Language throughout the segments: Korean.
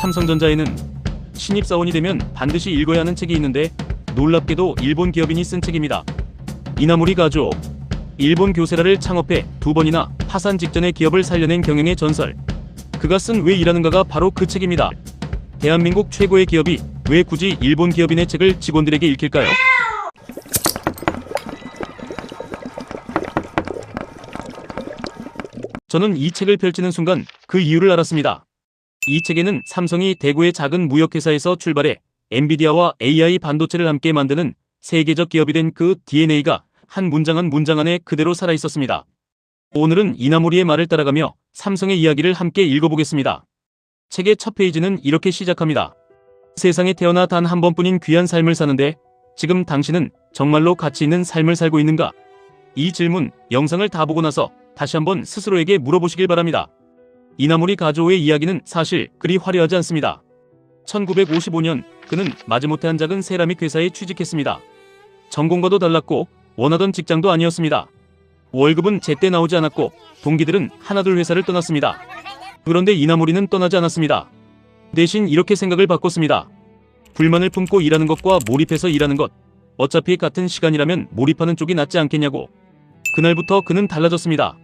삼성전자에는 신입사원이 되면 반드시 읽어야 하는 책이 있는데 놀랍게도 일본 기업인이 쓴 책입니다. 이나모리 가조. 일본 교세라를 창업해 2번이나 파산 직전에 기업을 살려낸 경영의 전설. 그가 쓴 왜 일하는가가 바로 그 책입니다. 대한민국 최고의 기업이 왜 굳이 일본 기업인의 책을 직원들에게 읽힐까요? 저는 이 책을 펼치는 순간 그 이유를 알았습니다. 이 책에는 삼성이 대구의 작은 무역회사에서 출발해 엔비디아와 AI 반도체를 함께 만드는 세계적 기업이 된 그 DNA가 한 문장 한 문장 안에 그대로 살아있었습니다. 오늘은 이나모리의 말을 따라가며 삼성의 이야기를 함께 읽어보겠습니다. 책의 첫 페이지는 이렇게 시작합니다. 세상에 태어나 단 한 번뿐인 귀한 삶을 사는데 지금 당신은 정말로 가치 있는 삶을 살고 있는가? 이 질문, 영상을 다 보고 나서 다시 한번 스스로에게 물어보시길 바랍니다. 이나모리 가조의 이야기는 사실 그리 화려하지 않습니다. 1955년 그는 마지못해 한 작은 세라믹 회사에 취직했습니다. 전공과도 달랐고 원하던 직장도 아니었습니다. 월급은 제때 나오지 않았고 동기들은 하나둘 회사를 떠났습니다. 그런데 이나모리는 떠나지 않았습니다. 대신 이렇게 생각을 바꿨습니다. 불만을 품고 일하는 것과 몰입해서 일하는 것, 어차피 같은 시간이라면 몰입하는 쪽이 낫지 않겠냐고. 그날부터 그는 달라졌습니다.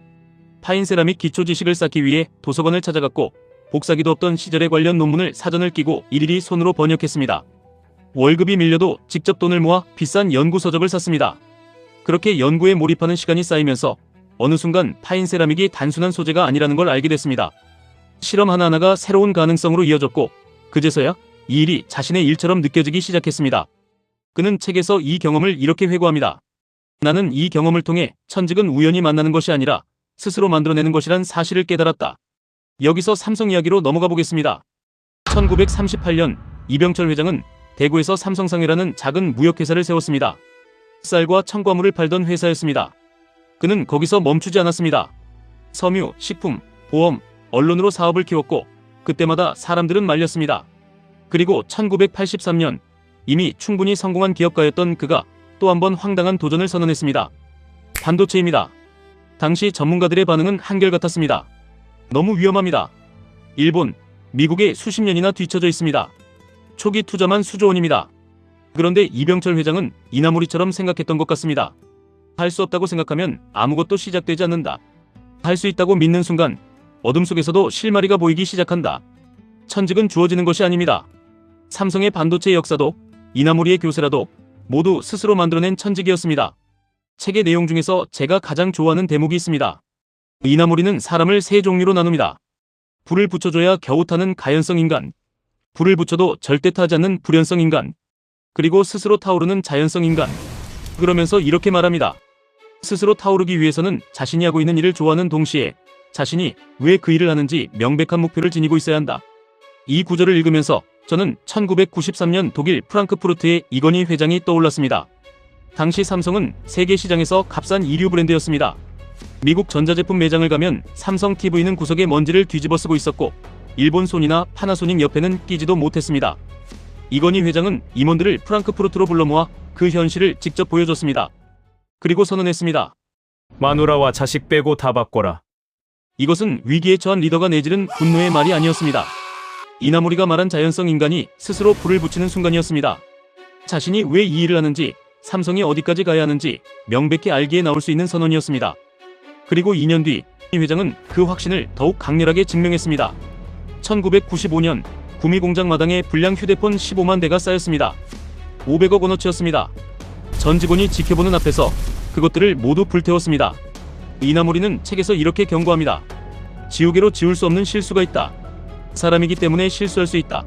파인세라믹 기초 지식을 쌓기 위해 도서관을 찾아갔고 복사기도 없던 시절에 관련 논문을 사전을 끼고 일일이 손으로 번역했습니다. 월급이 밀려도 직접 돈을 모아 비싼 연구 서적을 샀습니다. 그렇게 연구에 몰입하는 시간이 쌓이면서 어느 순간 파인세라믹이 단순한 소재가 아니라는 걸 알게 됐습니다. 실험 하나하나가 새로운 가능성으로 이어졌고 그제서야 이 일이 자신의 일처럼 느껴지기 시작했습니다. 그는 책에서 이 경험을 이렇게 회고합니다. 나는 이 경험을 통해 천직은 우연히 만나는 것이 아니라 스스로 만들어내는 것이란 사실을 깨달았다. 여기서 삼성 이야기로 넘어가 보겠습니다. 1938년 이병철 회장은 대구에서 삼성상회라는 작은 무역회사를 세웠습니다. 쌀과 첨가물을 팔던 회사였습니다. 그는 거기서 멈추지 않았습니다. 섬유, 식품, 보험, 언론으로 사업을 키웠고 그때마다 사람들은 말렸습니다. 그리고 1983년 이미 충분히 성공한 기업가였던 그가 또 한 번 황당한 도전을 선언했습니다. 반도체입니다. 당시 전문가들의 반응은 한결같았습니다. 너무 위험합니다. 일본, 미국에 수십 년이나 뒤처져 있습니다. 초기 투자만 수조 원입니다. 그런데 이병철 회장은 이나모리처럼 생각했던 것 같습니다. 할 수 없다고 생각하면 아무것도 시작되지 않는다. 할 수 있다고 믿는 순간 어둠 속에서도 실마리가 보이기 시작한다. 천직은 주어지는 것이 아닙니다. 삼성의 반도체 역사도 이나모리의 교세라도 모두 스스로 만들어낸 천직이었습니다. 책의 내용 중에서 제가 가장 좋아하는 대목이 있습니다. 이나모리는 사람을 세 종류로 나눕니다. 불을 붙여줘야 겨우 타는 가연성 인간, 불을 붙여도 절대 타지 않는 불연성 인간, 그리고 스스로 타오르는 자연성 인간. 그러면서 이렇게 말합니다. 스스로 타오르기 위해서는 자신이 하고 있는 일을 좋아하는 동시에 자신이 왜 그 일을 하는지 명백한 목표를 지니고 있어야 한다. 이 구절을 읽으면서 저는 1993년 독일 프랑크푸르트의 이건희 회장이 떠올랐습니다. 당시 삼성은 세계 시장에서 값싼 이류 브랜드였습니다. 미국 전자제품 매장을 가면 삼성 TV는 구석에 먼지를 뒤집어 쓰고 있었고 일본 소니나 파나소닉 옆에는 끼지도 못했습니다. 이건희 회장은 임원들을 프랑크푸르트로 불러 모아 그 현실을 직접 보여줬습니다. 그리고 선언했습니다. 마누라와 자식 빼고 다 바꿔라. 이것은 위기에 처한 리더가 내지른 분노의 말이 아니었습니다. 이나모리가 말한 자연성 인간이 스스로 불을 붙이는 순간이었습니다. 자신이 왜 이 일을 하는지, 삼성이 어디까지 가야 하는지 명백히 알기에 나올 수 있는 선언이었습니다. 그리고 2년 뒤 이 회장은 그 확신을 더욱 강렬하게 증명했습니다. 1995년 구미 공장 마당에 불량 휴대폰 15만 대가 쌓였습니다. 500억 원어치였습니다. 전 직원이 지켜보는 앞에서 그것들을 모두 불태웠습니다. 이나모리는 책에서 이렇게 경고합니다. 지우개로 지울 수 없는 실수가 있다. 사람이기 때문에 실수할 수 있다.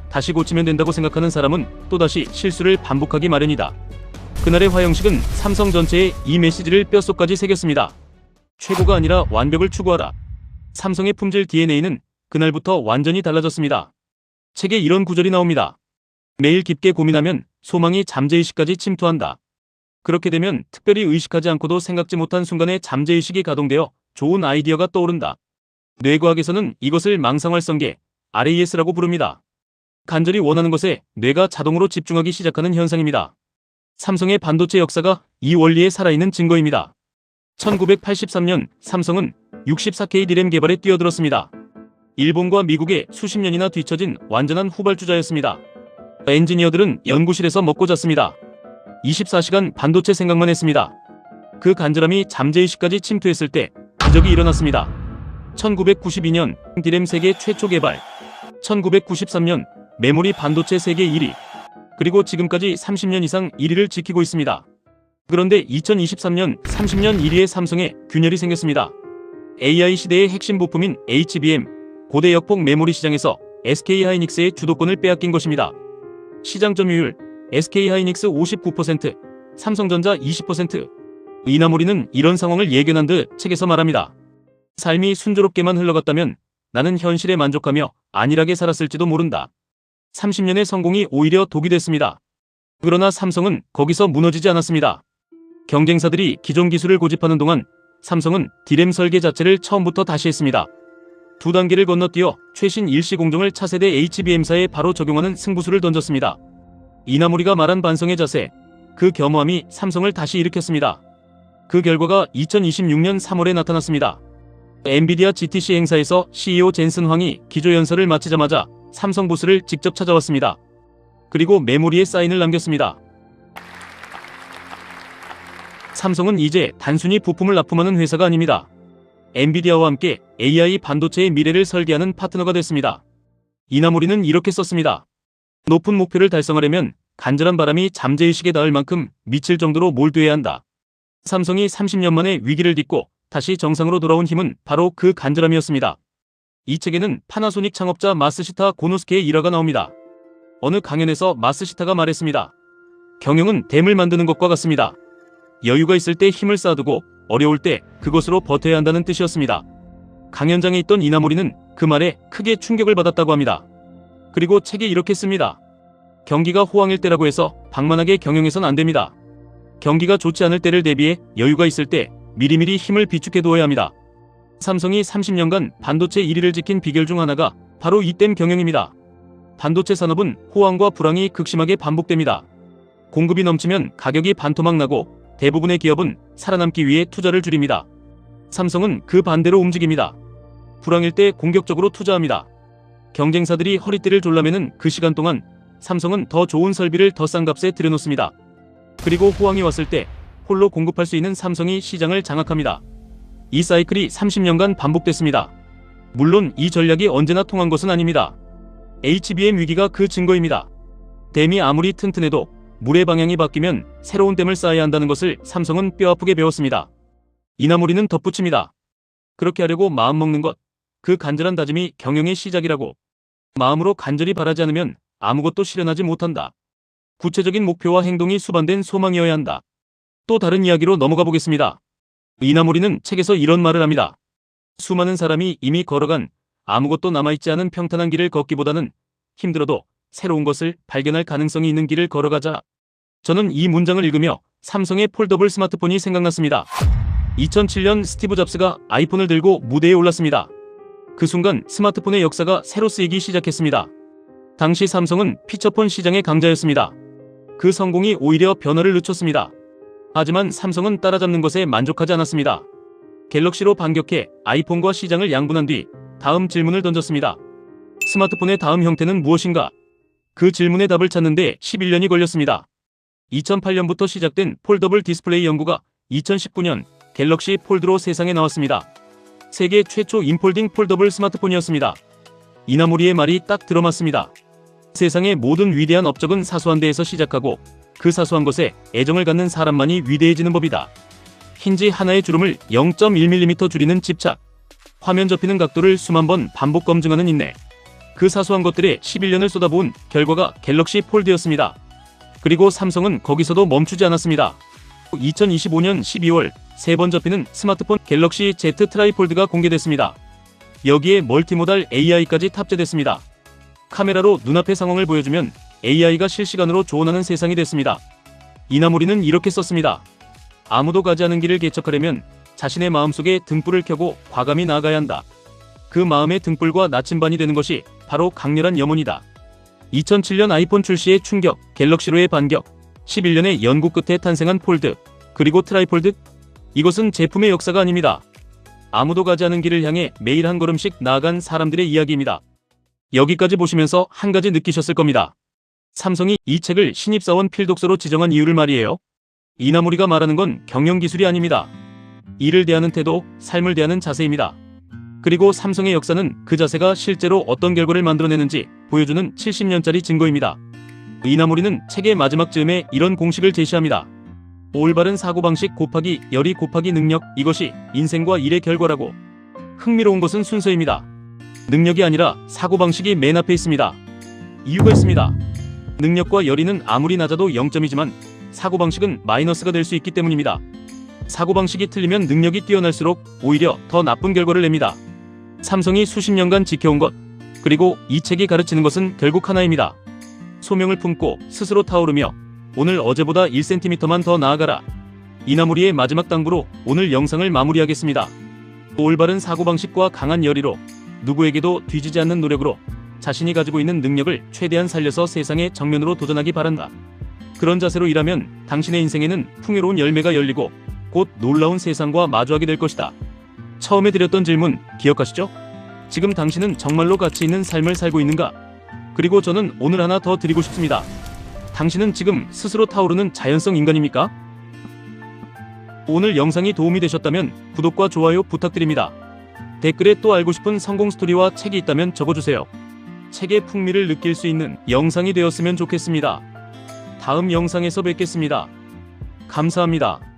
다시 고치면 된다고 생각하는 사람은 또다시 실수를 반복하기 마련이다. 그날의 화형식은 삼성 전체에 이 메시지를 뼛속까지 새겼습니다. 최고가 아니라 완벽을 추구하라. 삼성의 품질 DNA는 그날부터 완전히 달라졌습니다. 책에 이런 구절이 나옵니다. 매일 깊게 고민하면 소망이 잠재의식까지 침투한다. 그렇게 되면 특별히 의식하지 않고도 생각지 못한 순간에 잠재의식이 가동되어 좋은 아이디어가 떠오른다. 뇌과학에서는 이것을 망상활성계, RAS라고 부릅니다. 간절히 원하는 것에 뇌가 자동으로 집중하기 시작하는 현상입니다. 삼성의 반도체 역사가 이 원리에 살아있는 증거입니다. 1983년 삼성은 64K D램 개발에 뛰어들었습니다. 일본과 미국에 수십 년이나 뒤처진 완전한 후발주자였습니다. 엔지니어들은 연구실에서 먹고 잤습니다. 24시간 반도체 생각만 했습니다. 그 간절함이 잠재의식까지 침투했을 때 기적이 일어났습니다. 1992년 디램 세계 최초 개발, 1993년 메모리 반도체 세계 1위, 그리고 지금까지 30년 이상 1위를 지키고 있습니다. 그런데 2023년 30년 1위의 삼성에 균열이 생겼습니다. AI 시대의 핵심 부품인 HBM, 고대 역폭 메모리 시장에서 SK하이닉스의 주도권을 빼앗긴 것입니다. 시장 점유율 SK하이닉스 59%, 삼성전자 20%. 이나모리는 이런 상황을 예견한 듯 책에서 말합니다. 삶이 순조롭게만 흘러갔다면 나는 현실에 만족하며 안일하게 살았을지도 모른다. 30년의 성공이 오히려 독이 됐습니다. 그러나 삼성은 거기서 무너지지 않았습니다. 경쟁사들이 기존 기술을 고집하는 동안 삼성은 디램 설계 자체를 처음부터 다시 했습니다. 두 단계를 건너뛰어 최신 일시 공정을 차세대 HBM사에 바로 적용하는 승부수를 던졌습니다. 이나모리가 말한 반성의 자세, 그 겸허함이 삼성을 다시 일으켰습니다. 그 결과가 2026년 3월에 나타났습니다. 엔비디아 GTC 행사에서 CEO 젠슨 황이 기조연설을 마치자마자 삼성 부스를 직접 찾아왔습니다. 그리고 메모리에 사인을 남겼습니다. 삼성은 이제 단순히 부품을 납품하는 회사가 아닙니다. 엔비디아와 함께 AI 반도체의 미래를 설계하는 파트너가 됐습니다. 이나모리는 이렇게 썼습니다. 높은 목표를 달성하려면 간절한 바람이 잠재의식에 닿을 만큼 미칠 정도로 몰두해야 한다. 삼성이 30년 만에 위기를 딛고 다시 정상으로 돌아온 힘은 바로 그 간절함이었습니다. 이 책에는 파나소닉 창업자 마스시타 고노스케의 일화가 나옵니다. 어느 강연에서 마스시타가 말했습니다. 경영은 댐을 만드는 것과 같습니다. 여유가 있을 때 힘을 쌓아두고 어려울 때 그것으로 버텨야 한다는 뜻이었습니다. 강연장에 있던 이나모리는 그 말에 크게 충격을 받았다고 합니다. 그리고 책에 이렇게 씁니다. 경기가 호황일 때라고 해서 방만하게 경영해선 안 됩니다. 경기가 좋지 않을 때를 대비해 여유가 있을 때 미리미리 힘을 비축해 두어야 합니다. 삼성이 30년간 반도체 1위를 지킨 비결 중 하나가 바로 이 댐 경영입니다. 반도체 산업은 호황과 불황이 극심하게 반복됩니다. 공급이 넘치면 가격이 반토막 나고 대부분의 기업은 살아남기 위해 투자를 줄입니다. 삼성은 그 반대로 움직입니다. 불황일 때 공격적으로 투자합니다. 경쟁사들이 허리띠를 졸라매는 그 시간 동안 삼성은 더 좋은 설비를 더 싼 값에 들여놓습니다. 그리고 호황이 왔을 때 홀로 공급할 수 있는 삼성이 시장을 장악합니다. 이 사이클이 30년간 반복됐습니다. 물론 이 전략이 언제나 통한 것은 아닙니다. HBM 위기가 그 증거입니다. 댐이 아무리 튼튼해도 물의 방향이 바뀌면 새로운 댐을 쌓아야 한다는 것을 삼성은 뼈아프게 배웠습니다. 이나모리는 덧붙입니다. 그렇게 하려고 마음먹는 것, 그 간절한 다짐이 경영의 시작이라고. 마음으로 간절히 바라지 않으면 아무것도 실현하지 못한다. 구체적인 목표와 행동이 수반된 소망이어야 한다. 또 다른 이야기로 넘어가 보겠습니다. 이나모리는 책에서 이런 말을 합니다. 수많은 사람이 이미 걸어간 아무것도 남아있지 않은 평탄한 길을 걷기보다는 힘들어도 새로운 것을 발견할 가능성이 있는 길을 걸어가자. 저는 이 문장을 읽으며 삼성의 폴더블 스마트폰이 생각났습니다. 2007년 스티브 잡스가 아이폰을 들고 무대에 올랐습니다. 그 순간 스마트폰의 역사가 새로 쓰이기 시작했습니다. 당시 삼성은 피처폰 시장의 강자였습니다. 그 성공이 오히려 변화를 늦췄습니다. 하지만 삼성은 따라잡는 것에 만족하지 않았습니다. 갤럭시로 반격해 아이폰과 시장을 양분한 뒤 다음 질문을 던졌습니다. 스마트폰의 다음 형태는 무엇인가? 그 질문의 답을 찾는데 11년이 걸렸습니다. 2008년부터 시작된 폴더블 디스플레이 연구가 2019년 갤럭시 폴드로 세상에 나왔습니다. 세계 최초 인폴딩 폴더블 스마트폰이었습니다. 이나모리의 말이 딱 들어맞습니다. 세상의 모든 위대한 업적은 사소한 데에서 시작하고 그 사소한 것에 애정을 갖는 사람만이 위대해지는 법이다. 힌지 하나의 주름을 0.1mm 줄이는 집착, 화면 접히는 각도를 수만 번 반복 검증하는 인내, 그 사소한 것들에 11년을 쏟아부은 결과가 갤럭시 폴드였습니다. 그리고 삼성은 거기서도 멈추지 않았습니다. 2025년 12월 3번 접히는 스마트폰 갤럭시 Z 트라이폴드가 공개됐습니다. 여기에 멀티모달 AI까지 탑재됐습니다. 카메라로 눈앞의 상황을 보여주면 AI가 실시간으로 조언하는 세상이 됐습니다. 이나모리는 이렇게 썼습니다. 아무도 가지 않은 길을 개척하려면 자신의 마음속에 등불을 켜고 과감히 나아가야 한다. 그 마음의 등불과 나침반이 되는 것이 바로 강렬한 염원이다. 2007년 아이폰 출시의 충격, 갤럭시로의 반격, 11년의 연구 끝에 탄생한 폴드, 그리고 트라이폴드. 이것은 제품의 역사가 아닙니다. 아무도 가지 않은 길을 향해 매일 한 걸음씩 나아간 사람들의 이야기입니다. 여기까지 보시면서 한 가지 느끼셨을 겁니다. 삼성이 이 책을 신입사원 필독서로 지정한 이유를 말이에요. 이나모리가 말하는 건 경영기술이 아닙니다. 일을 대하는 태도, 삶을 대하는 자세입니다. 그리고 삼성의 역사는 그 자세가 실제로 어떤 결과를 만들어내는지 보여주는 70년짜리 증거입니다. 이나모리는 책의 마지막 즈음에 이런 공식을 제시합니다. 올바른 사고방식 곱하기 열의 곱하기 능력, 이것이 인생과 일의 결과라고. 흥미로운 것은 순서입니다. 능력이 아니라 사고방식이 맨 앞에 있습니다. 이유가 있습니다. 능력과 열의는 아무리 낮아도 0점이지만 사고방식은 마이너스가 될 수 있기 때문입니다. 사고방식이 틀리면 능력이 뛰어날수록 오히려 더 나쁜 결과를 냅니다. 삼성이 수십 년간 지켜온 것, 그리고 이 책이 가르치는 것은 결국 하나입니다. 소명을 품고 스스로 타오르며 오늘 어제보다 1cm만 더 나아가라. 이나모리의 마지막 당부로 오늘 영상을 마무리하겠습니다. 올바른 사고방식과 강한 열의로 누구에게도 뒤지지 않는 노력으로 자신이 가지고 있는 능력을 최대한 살려서 세상의 정면으로 도전하기 바란다. 그런 자세로 일하면 당신의 인생에는 풍요로운 열매가 열리고 곧 놀라운 세상과 마주하게 될 것이다. 처음에 드렸던 질문 기억하시죠? 지금 당신은 정말로 가치 있는 삶을 살고 있는가? 그리고 저는 오늘 하나 더 드리고 싶습니다. 당신은 지금 스스로 타오르는 자연성 인간입니까? 오늘 영상이 도움이 되셨다면 구독과 좋아요 부탁드립니다. 댓글에 또 알고 싶은 성공 스토리와 책이 있다면 적어주세요. 책의 풍미를 느낄 수 있는 영상이 되었으면 좋겠습니다. 다음 영상에서 뵙겠습니다. 감사합니다.